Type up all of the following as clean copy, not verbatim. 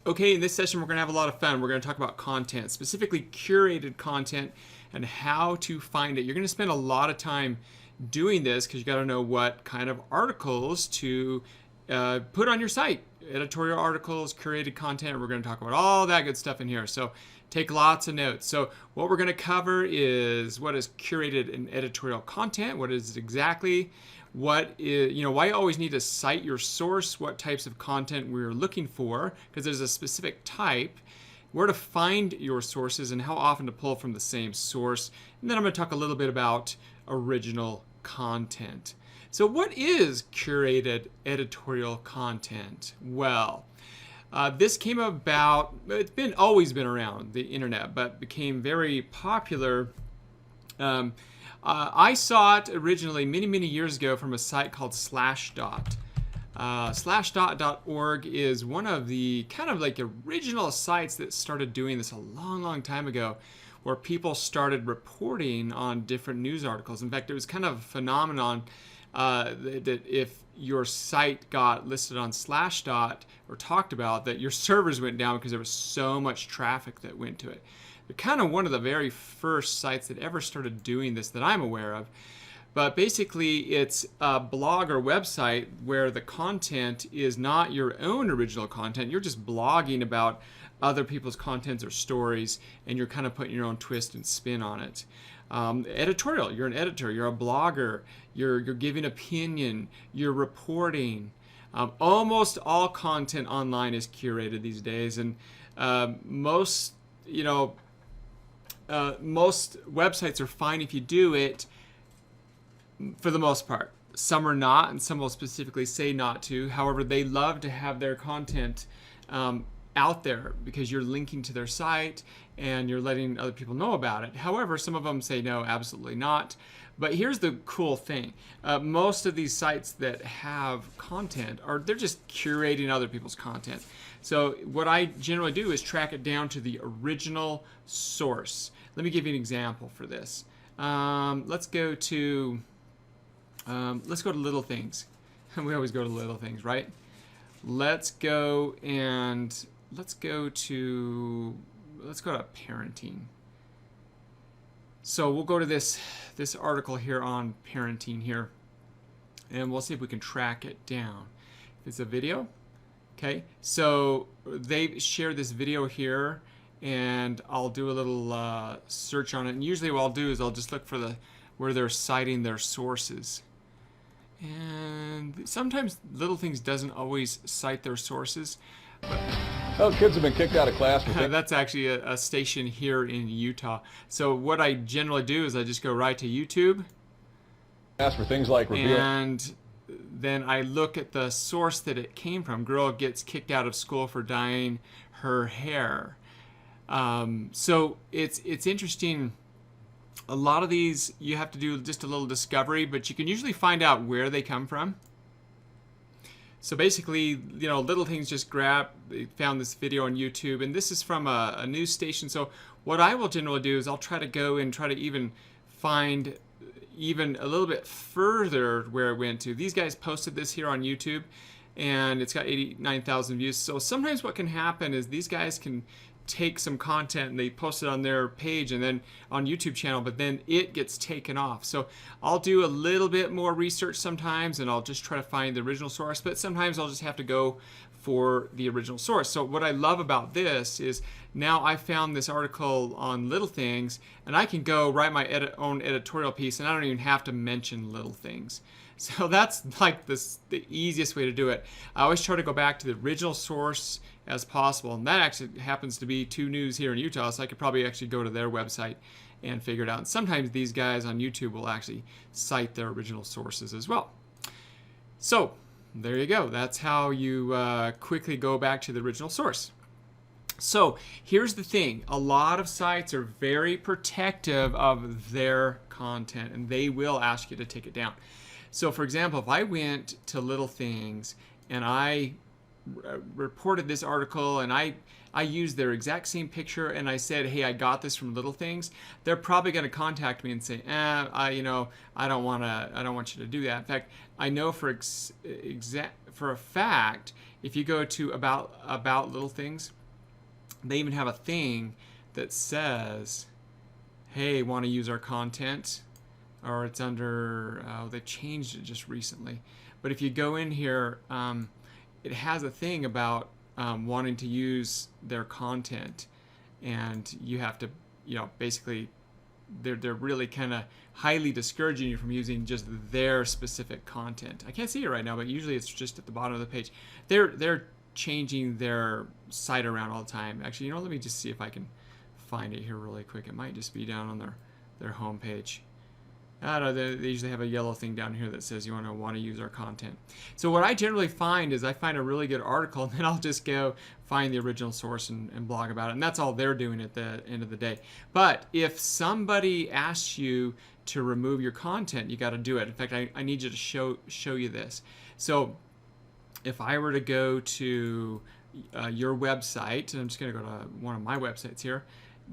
Okay, in this session we're going to have a lot of fun. We're going to talk about content, specifically curated content and how to find it. You're going to spend a lot of time doing this because you got to know what kind of articles to put on your site. Editorial articles, curated content. We're going to talk about all that good stuff in here. So take lots of notes. So what we're going to cover is what is curated and editorial content, what is it exactly, what is, why you always need to cite your source, what types of content we're looking for, because there's a specific type, where to find your sources, and how often to pull from the same source. And then I'm going to talk a little bit about original content. So what is curated editorial content? Well, this came about, it's always been around the internet, but became very popular. I saw it originally many years ago from a site called Slashdot. Slashdot.org is one of the kind of like original sites that started doing this a long time ago, where people started reporting on different news articles. In fact, it was kind of a phenomenon that if your site got listed on Slashdot or talked about, that your servers went down because there was so much traffic that went to it. They're kind of one of the very first sites that ever started doing this that I'm aware of. But basically, it's a blog or website where the content is not your own original content. You're just blogging about other people's contents or stories, and you're kind of putting your own twist and spin on it. Editorial, you're an editor, you're a blogger, you're giving opinion, you're reporting. Almost all content online is curated these days, and most websites are fine if you do it, for the most part. Some are not, and some will specifically say not to. However, they love to have their content out there because you're linking to their site and you're letting other people know about it. However, some of them say no, absolutely not. But here's the cool thing. Most of these sites that have content they're just curating other people's content. So what I generally do is track it down to the original source. Let me give you an example for this. Let's go to Little Things. We always go to Little Things, right? Let's go to parenting. So we'll go to this article here on parenting here, and we'll see if we can track it down. It's a video. Okay, so they shared this video here, and I'll do a little search on it. And usually what I'll do is I'll just look for where they're citing their sources. And sometimes Little Things doesn't always cite their sources. Well, kids have been kicked out of class. That's actually a station here in Utah. So what I generally do is I just go right to YouTube. Ask for things like review. And then I look at the source that it came from. Girl gets kicked out of school for dyeing her hair. So it's interesting. A lot of these you have to do just a little discovery, but you can usually find out where they come from. So basically, Little Things just found this video on YouTube, and this is from a news station. So what I will generally do is I'll try to go and try to even find even a little bit further where it went to. These guys posted this here on YouTube, and it's got 89,000 views. So sometimes what can happen is these guys can take some content and they post it on their page and then on YouTube channel, but then it gets taken off. So I'll do a little bit more research sometimes, and I'll just try to find the original source, but sometimes I'll just have to go for the original source. So what I love about this is now I found this article on Little Things, and I can go write my own editorial piece, and I don't even have to mention Little Things. So that's like the easiest way to do it. I always try to go back to the original source as possible, and that actually happens to be 2 News here in Utah, so I could probably actually go to their website and figure it out. And sometimes these guys on YouTube will actually cite their original sources as well. So there you go. That's how you quickly go back to the original source. So here's the thing. A lot of sites are very protective of their content, and they will ask you to take it down. So for example, if I went to Little Things and I reported this article and I used their exact same picture and I said, hey, I got this from Little Things, they're probably going to contact me and say, I don't want you to do that. In fact, I know for a fact, if you go to about Little Things, they even have a thing that says, hey, want to use our content? Or it's under, they changed it just recently. But if you go in here, it has a thing about wanting to use their content, and you have to, basically, they're really kind of highly discouraging you from using just their specific content. I can't see it right now, but usually it's just at the bottom of the page. They're changing their site around all the time. Actually, let me just see if I can find it here really quick. It might just be down on their home page. I don't know, they usually have a yellow thing down here that says you want to use our content. So what I generally find is I find a really good article, and then I'll just go find the original source and blog about it. And that's all they're doing at the end of the day. But if somebody asks you to remove your content, you got to do it. In fact, I need you to show you this. So if I were to go to your website, and I'm just going to go to one of my websites here,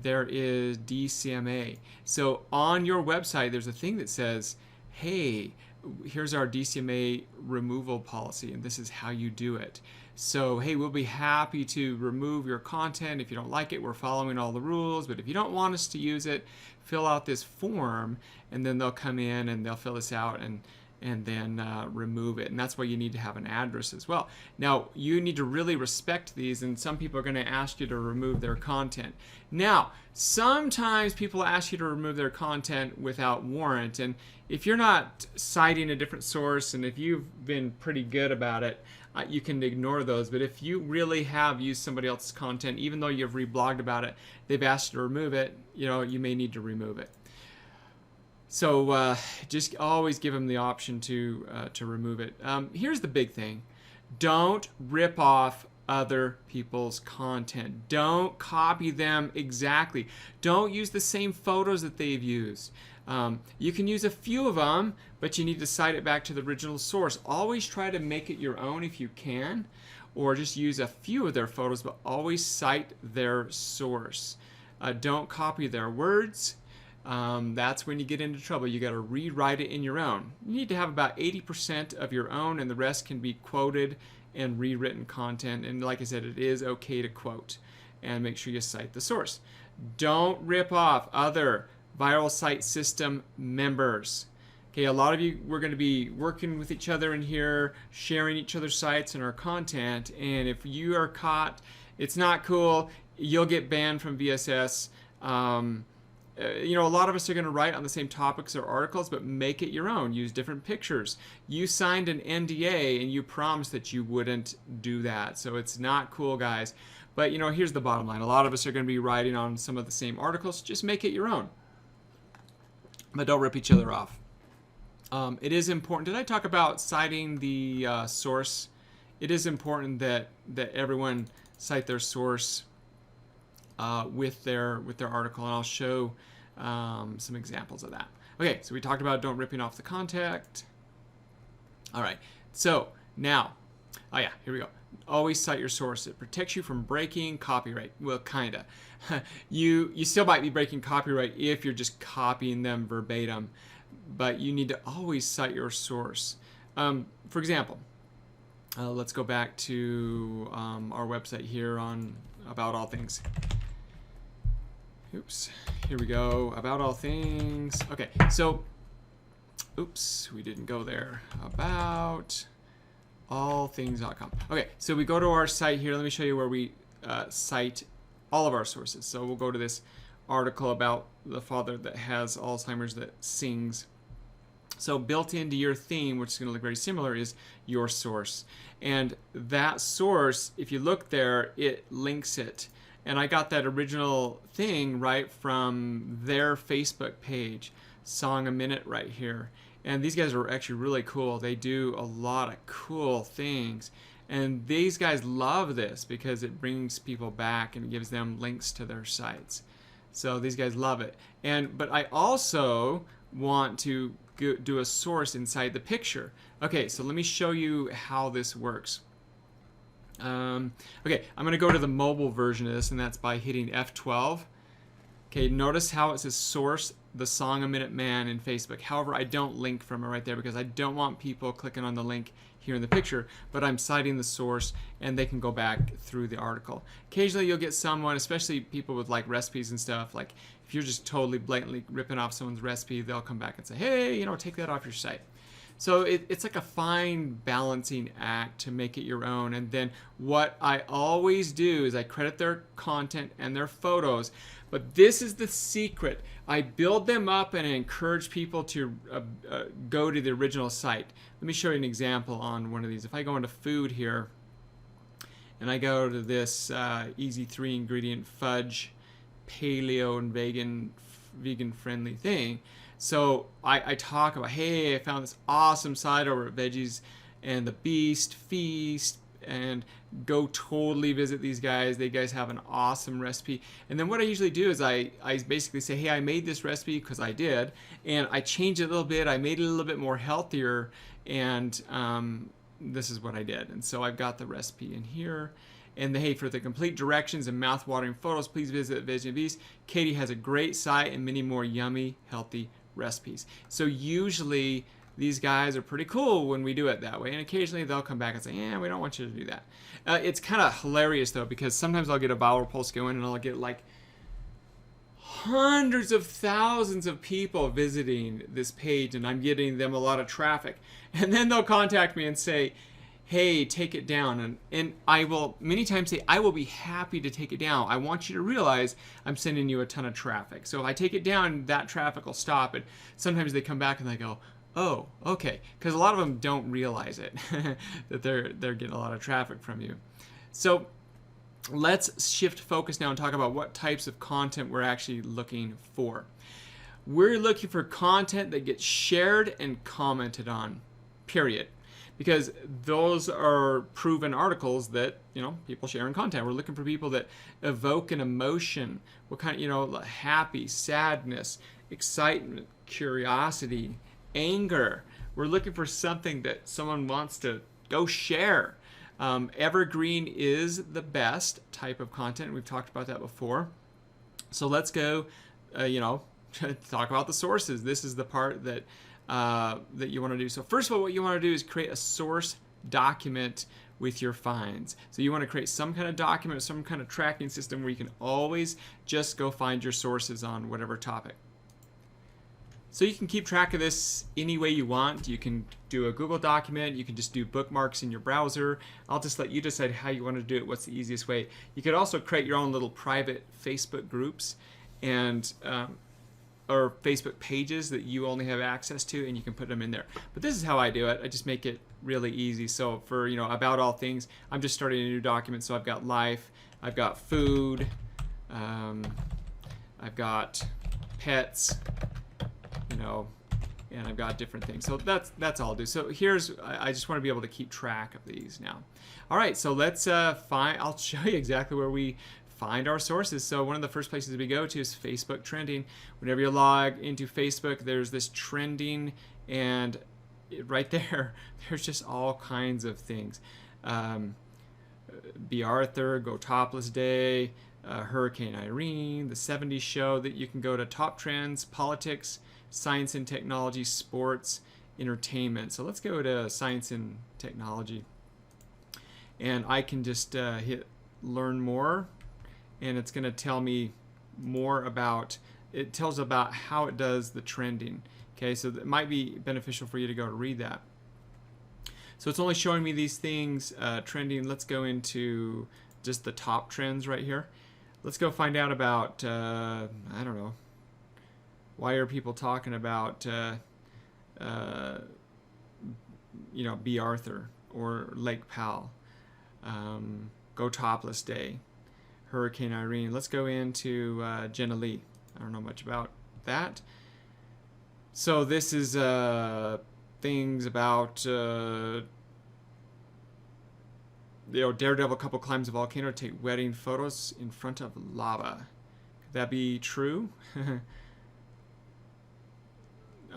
there is DCMA. So on your website, there's a thing that says, hey, here's our DCMA removal policy, and this is how you do it. So, hey, we'll be happy to remove your content. If you don't like it, we're following all the rules. But if you don't want us to use it, fill out this form, and then they'll come in and they'll fill this out and then remove it. And that's why you need to have an address as well. Now, you need to really respect these, and some people are going to ask you to remove their content. Now, sometimes people ask you to remove their content without warrant, and if you're not citing a different source, and if you've been pretty good about it, you can ignore those. But if you really have used somebody else's content, even though you've reblogged about it, they've asked you to remove it, you may need to remove it. So just always give them the option to remove it. Here's the big thing. Don't rip off other people's content. Don't copy them exactly. Don't use the same photos that they've used. You can use a few of them, but you need to cite it back to the original source. Always try to make it your own if you can, or just use a few of their photos, but always cite their source. Don't copy their words. That's when you get into trouble. You got to rewrite it in your own. You need to have about 80% of your own, and the rest can be quoted and rewritten content. And like I said, it is okay to quote, and make sure you cite the source. Don't rip off other viral site system members. Okay, a lot of you, we're going to be working with each other in here, sharing each other's sites and our content, and if you are caught, it's not cool. You'll get banned from VSS. A lot of us are going to write on the same topics or articles, but make it your own. Use different pictures. You signed an NDA and you promised that you wouldn't do that. So it's not cool, guys. But, here's the bottom line. A lot of us are going to be writing on some of the same articles. Just make it your own. But don't rip each other off. It is important. Did I talk about citing the source? It is important that everyone cite their source with their article, and I'll show some examples of that. Okay, so we talked about don't ripping off the content. All right, so now, here we go. Always cite your source. It protects you from breaking copyright. Well, kinda. You still might be breaking copyright if you're just copying them verbatim, but you need to always cite your source. For example, let's go back to our website here on About All Things. Oops, here we go, About All Things. Okay, so, oops, we didn't go there. Aboutallthings.com. Okay, so we go to our site here. Let me show you where we cite all of our sources. So we'll go to this article about the father that has Alzheimer's that sings. So built into your theme, which is going to look very similar, is your source. And that source, if you look there, it links it. And I got that original thing right from their Facebook page, Song a Minute right here. And these guys are actually really cool. They do a lot of cool things. And these guys love this because it brings people back and gives them links to their sites. So these guys love it. But I also want to do a source inside the picture. Okay, so let me show you how this works. Okay, I'm going to go to the mobile version of this, and that's by hitting F12. Okay, notice how it says source the Song a Minute Man in Facebook. However, I don't link from it right there because I don't want people clicking on the link here in the picture, but I'm citing the source and they can go back through the article. Occasionally you'll get someone, especially people with like recipes and stuff, like if you're just totally blatantly ripping off someone's recipe, they'll come back and say, hey, you know, take that off your site. So it's like a fine balancing act to make it your own. And then what I always do is I credit their content and their photos. But this is the secret. I build them up and I encourage people to go to the original site. Let me show you an example on one of these. If I go into food here and I go to this easy 3-ingredient fudge, paleo and vegan friendly thing. So I talk about, hey, I found this awesome site over at Veggies and the Beast Feast, and go totally visit these guys. They guys have an awesome recipe. And then what I usually do is I basically say, hey, I made this recipe because I did, and I changed it a little bit. I made it a little bit more healthier, and this is what I did. And so I've got the recipe in here. And hey, for the complete directions and mouth-watering photos, please visit Veggie and Beast. Katie has a great site and many more yummy, healthy recipes. So usually these guys are pretty cool when we do it that way, and occasionally they'll come back and say, yeah, we don't want you to do that. It's kind of hilarious though, because sometimes I'll get a viral post going and I'll get like hundreds of thousands of people visiting this page, and I'm getting them a lot of traffic, and then they'll contact me and say, hey, take it down. And I will many times say, I will be happy to take it down. I want you to realize I'm sending you a ton of traffic. So if I take it down, that traffic will stop. And sometimes they come back and they go, oh, okay. Because a lot of them don't realize it, that they're getting a lot of traffic from you. So let's shift focus now and talk about what types of content we're actually looking for. We're looking for content that gets shared and commented on, period. Because those are proven articles that, you know, people share in content. We're looking for people that evoke an emotion. What kind of, you know, happy, sadness, excitement, curiosity, anger. We're looking for something that someone wants to go share. Evergreen is the best type of content. We've talked about that before. So let's go, you know, talk about the sources. This is the part that that you want to do. So first of all, what you want to do is create a source document with your finds. So you want to create some kind of document, some kind of tracking system where you can always just go find your sources on whatever topic. So you can keep track of this any way you want. You can do a Google document. You can just do bookmarks in your browser. I'll just let you decide how you want to do it, what's the easiest way. You could also create your own little private Facebook groups and or Facebook pages that you only have access to, and you can put them in there. But this is how I do it. I just make it really easy. So for, you know, about all things, I'm just starting a new document. So I've got life, I've got food, I've got pets, you know, and I've got different things. So that's all I'll do. So here's, I just want to be able to keep track of these now. All right, so let's I'll show you exactly where we find our sources. So one of the first places we go to is Facebook trending. Whenever you log into Facebook, there's this trending, and right there, there's just all kinds of things. B. Arthur, Go Topless Day, Hurricane Irene, the 70s show, that you can go to top trends, politics, science and technology, sports, entertainment. So let's go to science and technology. And I can just hit learn more, and it's going to tell me more about, it tells about how it does the trending. Okay, so it might be beneficial for you to go to read that. So it's only showing me these things trending. Let's go into just the top trends right here. Let's go find out about, I don't know, why are people talking about, you know, B. Arthur or Lake Powell, Go Topless Day, Hurricane Irene. Let's go into Jenna Lee. I don't know much about that. So this is things about, you know, daredevil couple climbs a volcano to take wedding photos in front of lava. Could that be true?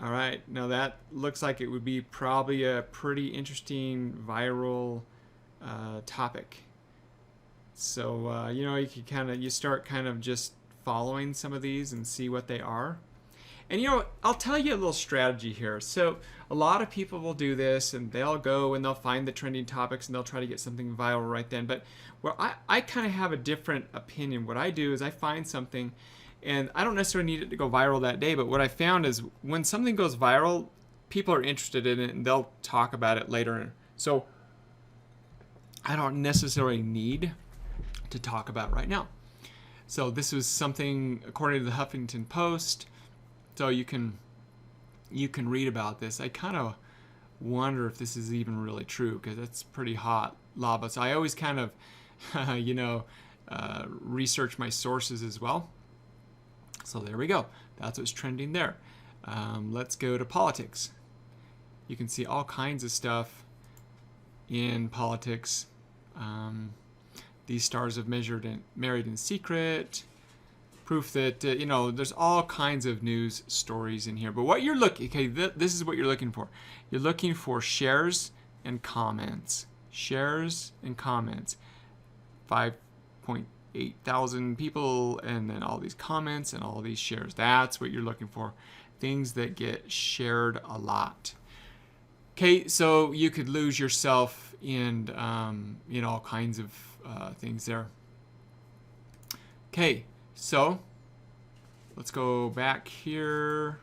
All right, now that looks like it would be probably a pretty interesting viral topic. So you can you start kind of just following some of these and see what they are. And I'll tell you a little strategy here. So a lot of people will do this, and they'll go and they'll find the trending topics and they'll try to get something viral right then. But where I kind of have a different opinion. What I do is I find something, and I don't necessarily need it to go viral that day, but what I found is when something goes viral, people are interested in it and they'll talk about it later. So I don't necessarily need to talk about it right now. So this was something according to the Huffington Post. So you can read about this. I kind of wonder if this is even really true, because it's pretty hot lava. So I always kind of, research my sources as well. So there we go. That's what's trending there. Let's go to politics. You can see all kinds of stuff in politics. These stars have married in secret. Proof that, there's all kinds of news stories in here. But what you're looking, this is what you're looking for. You're looking for shares and comments. Shares and comments. 5.8 thousand people, and then all these comments and all these shares. That's what you're looking for. Things that get shared a lot. Okay, so you could lose yourself in, all kinds of things there. Okay, so let's go back here.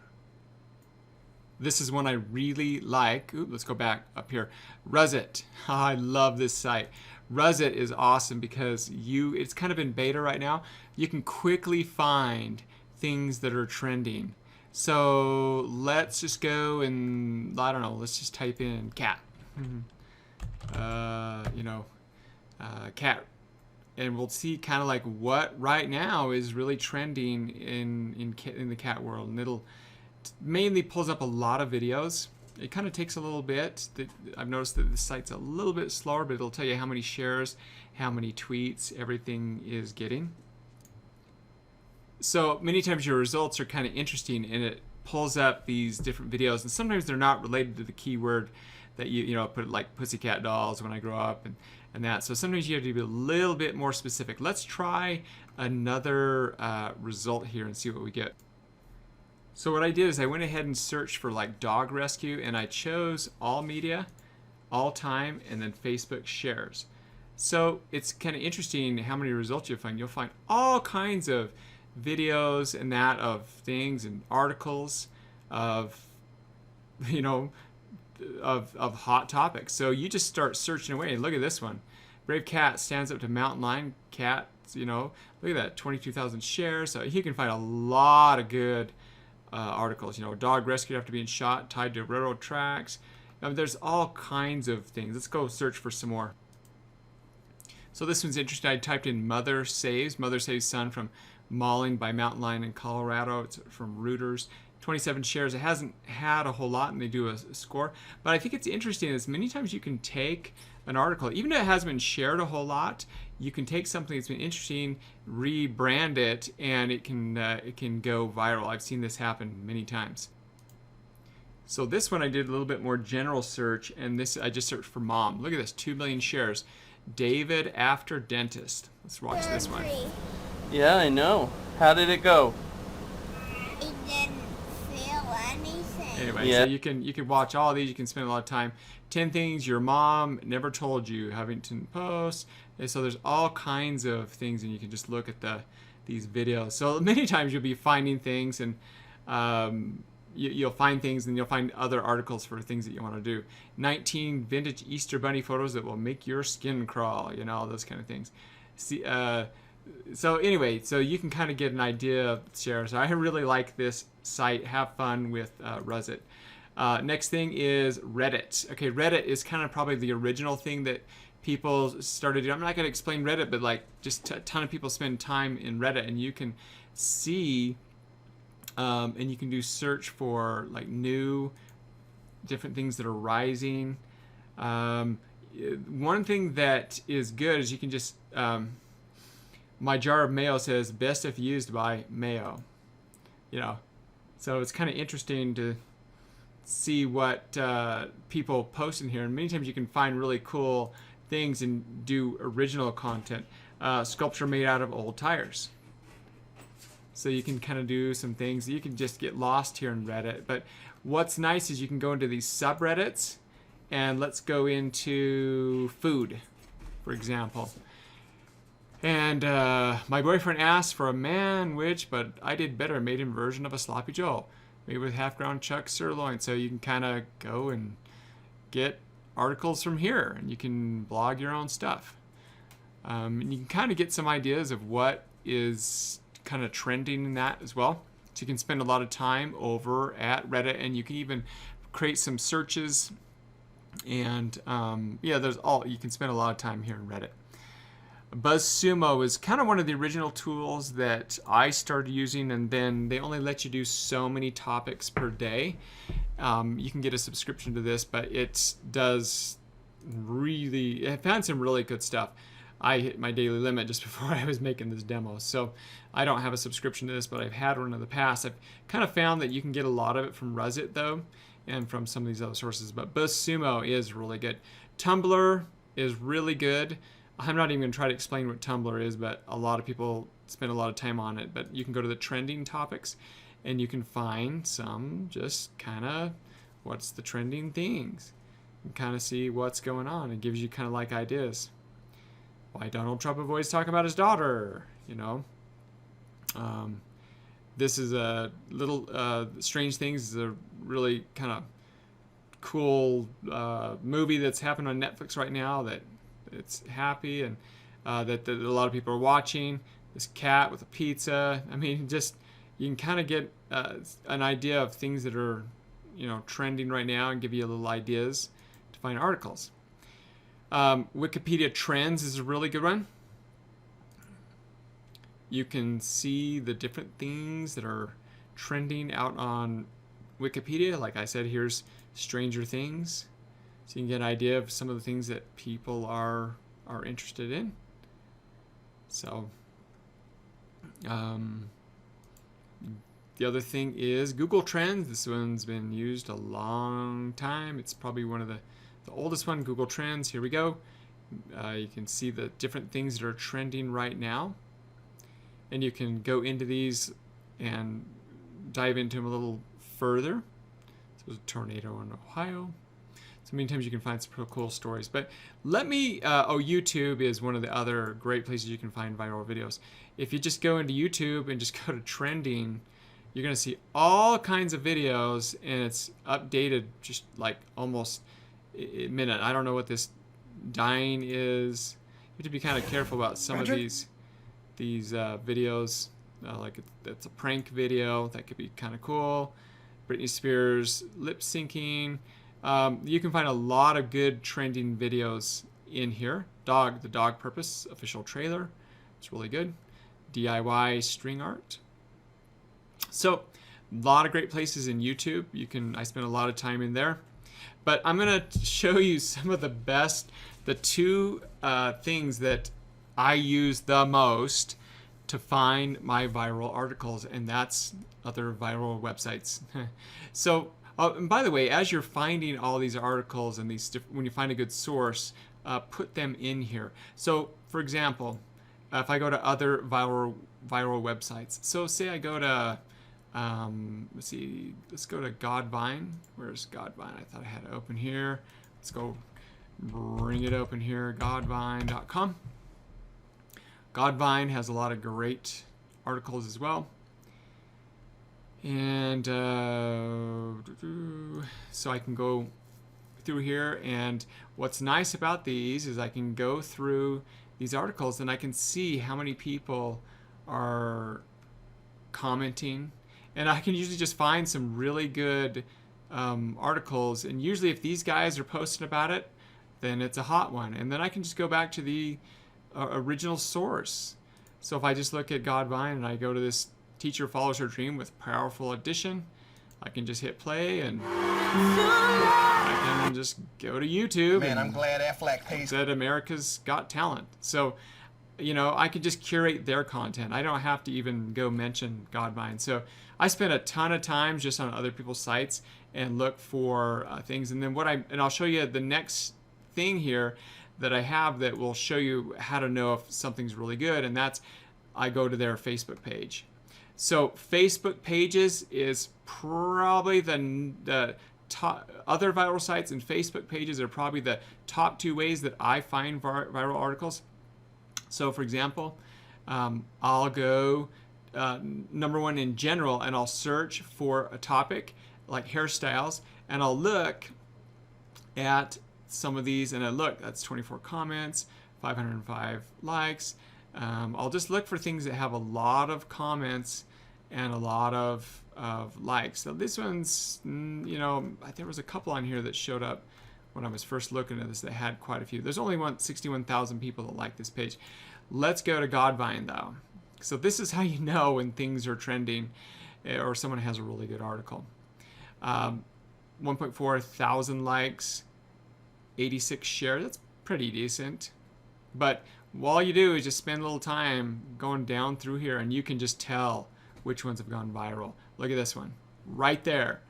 This is one I really like. Ooh, let's go back up here. Reddit. I love this site. Reddit is awesome because it's kind of in beta right now. You can quickly find things that are trending. So let's just go and, I don't know, let's just type in cat. Cat. And we'll see kind of like what right now is really trending in the cat world. And it'll mainly pulls up a lot of videos. It kind of takes a little bit. I've noticed that the site's a little bit slower, but it'll tell you how many shares, how many tweets, everything is getting. So many times your results are kind of interesting, and it pulls up these different videos, and sometimes they're not related to the keyword that you put, like pussycat dolls when I grow up and that. So sometimes you have to be a little bit more specific. Let's try another result here and see what we get. So what I did is I went ahead and searched for like dog rescue, and I chose all media, all time, and then Facebook shares. So it's kind of interesting how many results you'll find. You'll find all kinds of videos and that of things and articles of of hot topics. So you just start searching away. And look at this one. Brave cat stands up to mountain lion. Cat, look at that, 22,000 shares. So you can find a lot of good articles. Dog rescued after being shot, tied to railroad tracks. There's all kinds of things. Let's go search for some more. So this one's interesting. I typed in mother saves son from mauling by mountain lion in Colorado. It's from Reuters. 27 shares. It hasn't had a whole lot, and they do a score. But I think it's interesting is many times you can take an article, even if it hasn't been shared a whole lot, you can take something that's been interesting, rebrand it, and it can go viral. I've seen this happen many times. So this one I did a little bit more general search, and this I just searched for mom. Look at this, 2 million shares. David after dentist. Let's watch this one. Yeah, I know. How did it go? It didn't feel anything. Anyway, Yeah. so you can watch all these. You can spend a lot of time. 10 things your mom never told you. Huffington Post. And so there's all kinds of things, and you can just look at these videos. So many times you'll be finding things, and you'll find things, and you'll find other articles for things that you want to do. 19 vintage Easter bunny photos that will make your skin crawl. All those kind of things. See. So anyway, so you can kind of get an idea of shares. So I really like this site. Have fun with Reddit. Next thing is Reddit. Okay, Reddit is kind of probably the original thing that people started doing. I'm not going to explain Reddit, but like just a ton of people spend time in Reddit, and you can see and you can do search for like new different things that are rising. One thing that is good is you can just my jar of mayo says best if used by Mayo. So it's kind of interesting to see what people post in here, and many times you can find really cool things and do original content. sculpture made out of old tires. So you can kind of do some things. You can just get lost here in Reddit. But what's nice is you can go into these subreddits, and let's go into food, for example. And my boyfriend asked for a man-wich, but I did better. Made him a version of a sloppy joe, made with half-ground chuck sirloin. So you can kind of go and get articles from here, and you can blog your own stuff. And you can kind of get some ideas of what is kind of trending in that as well. So you can spend a lot of time over at Reddit, and you can even create some searches. And yeah, you can spend a lot of time here in Reddit. BuzzSumo is kind of one of the original tools that I started using, and then they only let you do so many topics per day. You can get a subscription to this, but it found some really good stuff. I hit my daily limit just before I was making this demo, so I don't have a subscription to this, but I've had one in the past. I've kind of found that you can get a lot of it from Reddit though, and from some of these other sources, but BuzzSumo is really good. Tumblr is really good. I'm not even going to try to explain what Tumblr is, but a lot of people spend a lot of time on it. But you can go to the trending topics, and you can find some just kind of what's the trending things, and kind of see what's going on. It gives you kind of like ideas. Why Donald Trump avoids talking about his daughter, you know. This is a little Strange Things is a really kind of cool movie that's happened on Netflix right now that it's happy, and that a lot of people are watching. This cat with a pizza. I mean, just you can kind of get an idea of things that are, you know, trending right now, and give you a little ideas to find articles. Wikipedia Trends is a really good one. You can see the different things that are trending out on Wikipedia. Like I said, here's Stranger Things. So you can get an idea of some of the things that people are interested in. So the other thing is Google Trends. This one's been used a long time. It's probably one of the oldest one, Google Trends. Here we go. You can see the different things that are trending right now. And you can go into these and dive into them a little further. So there's a tornado in Ohio. So many times you can find some cool stories. But let me, YouTube is one of the other great places you can find viral videos. If you just go into YouTube and just go to trending, you're going to see all kinds of videos, and it's updated just like almost a minute. I don't know what this dying is. You have to be kind of careful about some of these videos. Like it's a prank video that could be kind of cool. Britney Spears lip syncing. You can find a lot of good trending videos in here. The Dog Purpose official trailer. It's really good. DIY string art. So a lot of great places in YouTube. I spend a lot of time in there. But I'm going to show you some of the two things that I use the most to find my viral articles, and that's other viral websites. So, and by the way, as you're finding all these articles and when you find a good source, put them in here. So, for example, if I go to other viral websites, so say I go to let's go to Godvine. Where's Godvine? I thought I had it open here. Let's go bring it open here, godvine.com. Godvine has a lot of great articles as well. And so I can go through here, and what's nice about these is I can go through these articles and I can see how many people are commenting, and I can usually just find some really good articles, and usually if these guys are posting about it, then it's a hot one, and then I can just go back to the original source. So if I just look at Godvine and I go to this teacher follows her dream with powerful addition, I can just hit play and I can just go to YouTube. Man, I'm glad Affleck pays. Said America's Got Talent. So, you know, I could just curate their content. I don't have to even go mention Godvine. So I spend a ton of time just on other people's sites and look for things. And then I'll show you the next thing here. that I have that will show you how to know if something's really good, and that's I go to their Facebook page. So Facebook pages is probably the top. Other viral sites and Facebook pages are probably the top two ways that I find viral articles. So for example, I'll go number one in general, and I'll search for a topic like hairstyles, and I'll look at some of these, and I look, that's 24 comments, 505 likes. I'll just look for things that have a lot of comments and a lot of likes. So this one's, there was a couple on here that showed up when I was first looking at this that had quite a few. There's only 61,000 people that like this page. Let's go to Godvine though. So this is how you know when things are trending or someone has a really good article. 1.4 thousand likes, 86 shares. That's pretty decent. But all you do is just spend a little time going down through here, and you can just tell which ones have gone viral. Look at this one right there.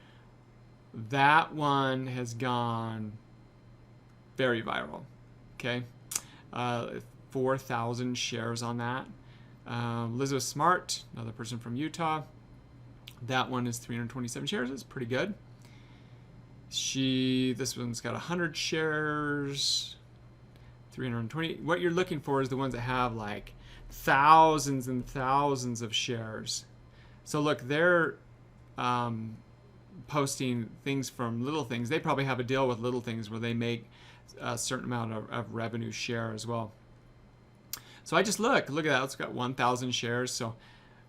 That one has gone very viral. Okay, 4,000 shares on that. Elizabeth Smart, another person from Utah. That one is 327 shares. It's pretty good. This one's got 100 shares. 320. What you're looking for is the ones that have like thousands and thousands of shares. So look, they're posting things from Little Things. They probably have a deal with Little Things where they make a certain amount of revenue share as well. So I just look at that. It's got 1,000 shares. So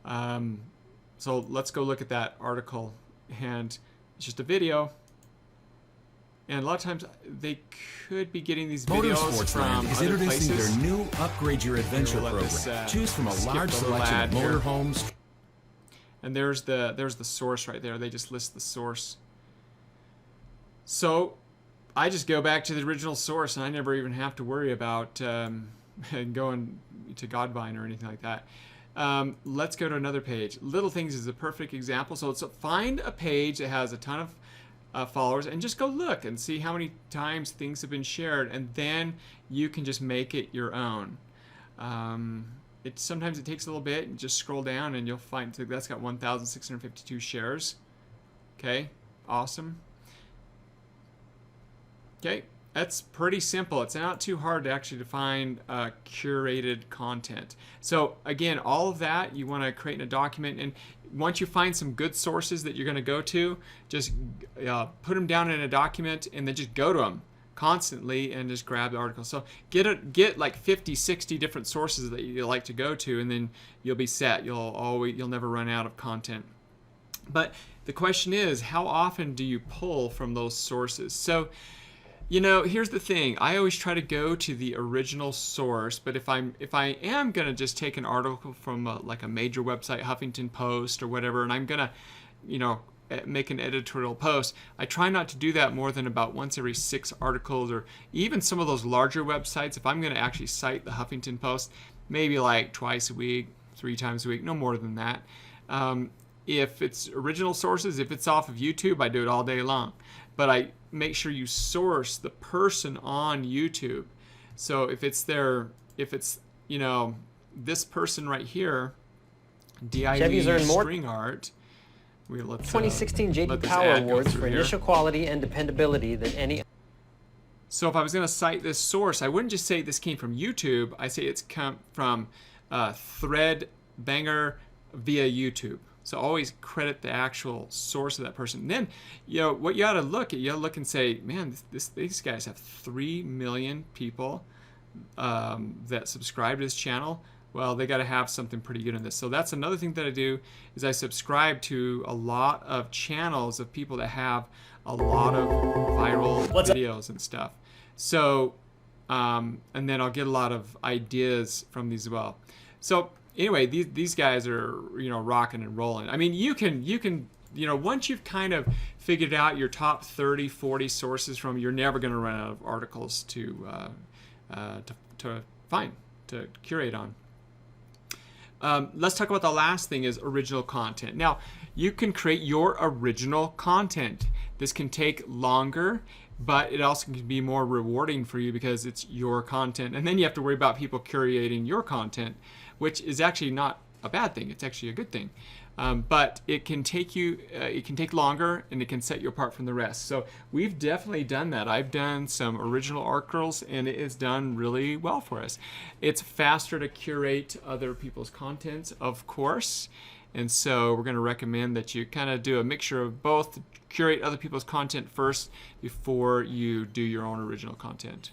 let's go look at that article, and it's just a video. And a lot of times they could be getting these videos from is other introducing places. their new Upgrade Your Adventure program. Choose from a large selection of motorhomes. And there's the source right there. They just list the source. So I just go back to the original source, and I never even have to worry about going to Godvine or anything like that. Let's go to another page. Little Things is a perfect example. So find a page that has a ton of followers, and just go look and see how many times things have been shared, and then you can just make it your own. Sometimes it takes a little bit, and just scroll down and you'll find that's got 1,652 shares. Okay, awesome. Okay, that's pretty simple. It's not too hard to actually define curated content. So again, all of that you want to create in a document, and once you find some good sources that you're going to go to, just put them down in a document, and then just go to them constantly and just grab the article. So get like 50, 60 different sources that you like to go to, and then you'll be set. You'll never run out of content. But the question is, how often do you pull from those sources? So here's the thing. I always try to go to the original source, but if I am gonna just take an article from like a major website, Huffington Post or whatever, and I'm gonna, make an editorial post, I try not to do that more than about once every 6 articles, or even some of those larger websites. If I'm gonna actually cite the Huffington Post, maybe like twice a week, 3 times a week, no more than that. If it's original sources, if it's off of YouTube, I do it all day long. But I make sure you source the person on YouTube. So if it's this person right here, DIY String Art. 2016 JD Power Awards for initial quality and dependability than any. So if I was going to cite this source, I wouldn't just say this came from YouTube. I say it's come from Threadbanger via YouTube. So always credit the actual source of that person. And then, what you ought to look at, you ought to look and say, man, these guys have 3 million people that subscribe to this channel. Well, they got to have something pretty good in this. So that's another thing that I do, is I subscribe to a lot of channels of people that have a lot of viral videos and stuff. So, and then I'll get a lot of ideas from these as well. So anyway, these guys are, rocking and rolling. I mean, you can, once you've kind of figured out your top 30, 40 sources from, you're never going to run out of articles to curate on. Let's talk about the last thing, is original content. Now, you can create your original content. This can take longer, but it also can be more rewarding for you because it's your content. And then you have to worry about people curating your content, which is actually not a bad thing. It's actually a good thing. But it can take longer, and it can set you apart from the rest. So we've definitely done that. I've done some original articles, and it has done really well for us. It's faster to curate other people's contents, of course. And so we're going to recommend that you kind of do a mixture of both. Curate other people's content first before you do your own original content.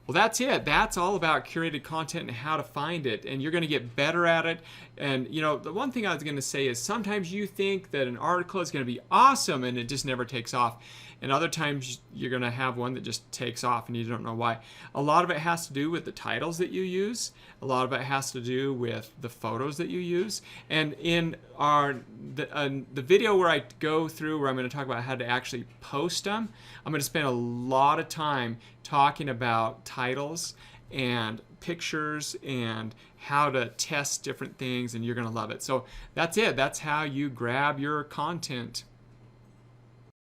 Well, that's it. That's all about curated content and how to find it. And you're going to get better at it. And, you know, the one thing I was going to say is sometimes you think that an article is going to be awesome and it just never takes off. And other times you're going to have one that just takes off and you don't know why. A lot of it has to do with the titles that you use. A lot of it has to do with the photos that you use. And in the video where I go through where I'm going to talk about how to actually post them, I'm going to spend a lot of time talking about titles and pictures and how to test different things, and you're going to love it. So that's it. That's how you grab your content.